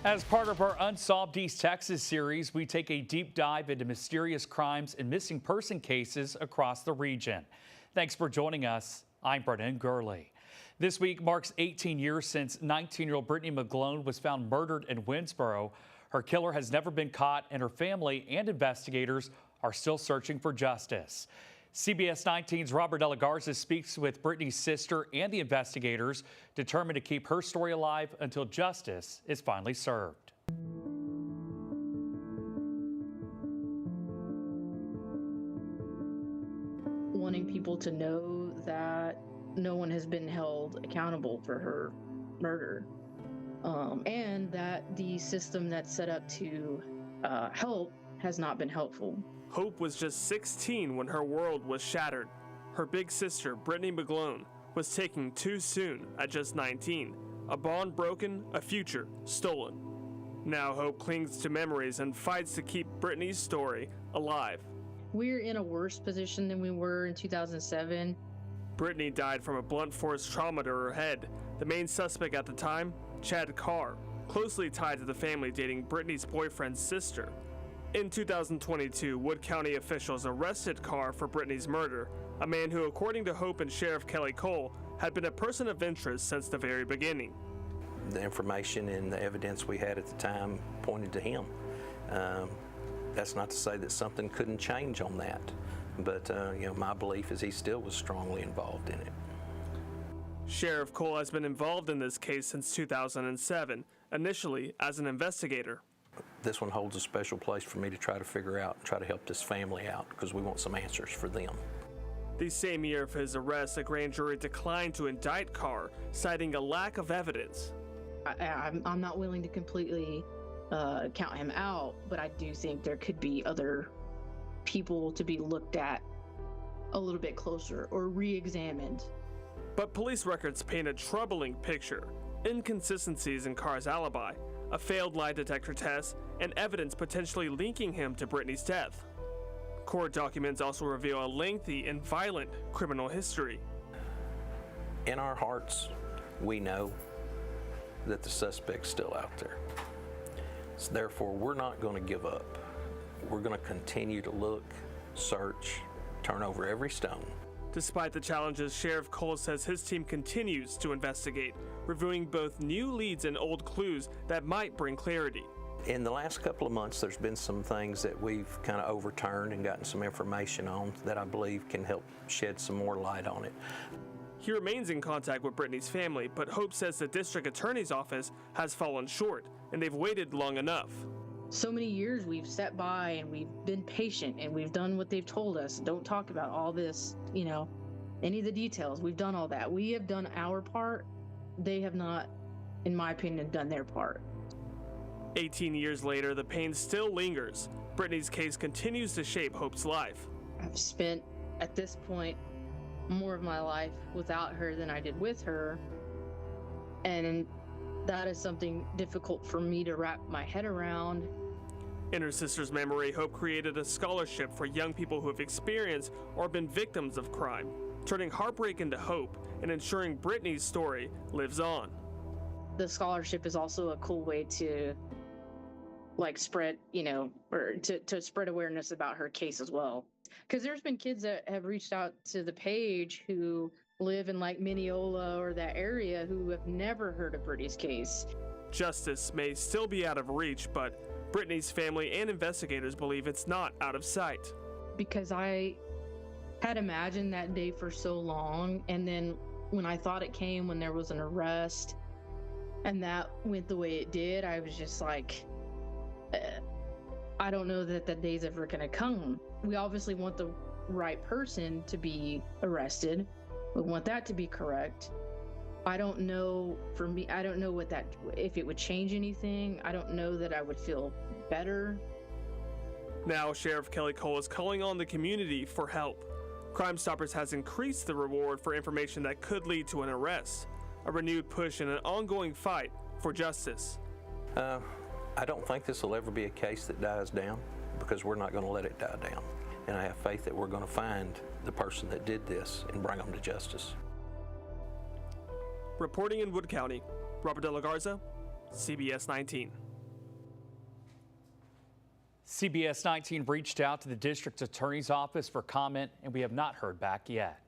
As part of our Unsolved East Texas series, we take a deep dive into mysterious crimes and missing person cases across the region. Thanks for joining us. I'm Brittany. This week marks 18 years since 19-year-old Brittany McGlone was found murdered in Winsboro. Her killer has never been caught, and her family and investigators are still searching for justice. CBS 19's Robert De La Garza speaks with Brittany's sister and the investigators, determined to keep her story alive until justice is finally served. Wanting people to know that no one has been held accountable for her murder, and that the system that's set up to help has not been helpful. Hope was just 16 when her world was shattered. Her big sister, Brittany McGlone, was taken too soon at just 19. A bond broken, a future stolen. Now Hope clings to memories and fights to keep Brittany's story alive. We're in a worse position than we were in 2007. Brittany died from a blunt force trauma to her head. The main suspect at the time, Chad Carr, closely tied to the family dating Brittany's boyfriend's sister. In 2022, Wood County officials arrested Carr for Brittany's murder, a man who, according to Hope and Sheriff Kelly Cole, had been a person of interest since the very beginning. The information and the evidence we had at the time pointed to him. That's not to say that something couldn't change on that, but my belief is he still was strongly involved in it. Sheriff Cole has been involved in this case since 2007, initially as an investigator. This one holds a special place for me to try to figure out and try to help this family out because we want some answers for them. The same year of his arrest, a grand jury declined to indict Carr, citing a lack of evidence. I'm not willing to completely count him out, but I do think there could be other people to be looked at a little bit closer or re-examined. But police records paint a troubling picture. Inconsistencies in Carr's alibi, a failed lie detector test, and evidence potentially linking him to Brittany's death. Court documents also reveal a lengthy and violent criminal history. In our hearts, we know that the suspect's still out there. So therefore, we're not going to give up. We're going to continue to look, search, turn over every stone. Despite the challenges, Sheriff Cole says his team continues to investigate, reviewing both new leads and old clues that might bring clarity. In the last couple of months, there's been some things that we've kind of overturned and gotten some information on that I believe can help shed some more light on it. He remains in contact with Brittany's family, but Hope says the district attorney's office has fallen short, and they've waited long enough. So many years we've sat by and we've been patient and we've done what they've told us. Don't talk about all this, any of the details. We've done all that. We have done our part. They have not, in my opinion, done their part. 18 years later, the pain still lingers. Brittany's case continues to shape Hope's life. I've spent, at this point, more of my life without her than I did with her. And that is something difficult for me to wrap my head around. In her sister's memory, Hope created a scholarship for young people who have experienced or been victims of crime, turning heartbreak into hope and ensuring Brittany's story lives on. The scholarship is also a cool way to spread, or to spread awareness about her case as well. Because there's been kids that have reached out to the page who live in Mineola or that area who have never heard of Brittany's case. Justice may still be out of reach, but Brittany's family and investigators believe it's not out of sight. Because I had imagined that day for so long, and then when I thought it came, when there was an arrest, and that went the way it did, I was just like, I don't know that that day's ever going to come. We obviously want the right person to be arrested. We want that to be correct. I don't know, for me, I don't know if it would change anything. I don't know that I would feel better. Now, Sheriff Kelly Cole is calling on the community for help. Crime Stoppers has increased the reward for information that could lead to an arrest, a renewed push and an ongoing fight for justice. I don't think this will ever be a case that dies down because we're not going to let it die down. And I have faith that we're going to find the person that did this and bring them to justice. Reporting in Wood County, Robert De La Garza, CBS 19. CBS 19 reached out to the district attorney's office for comment, and we have not heard back yet.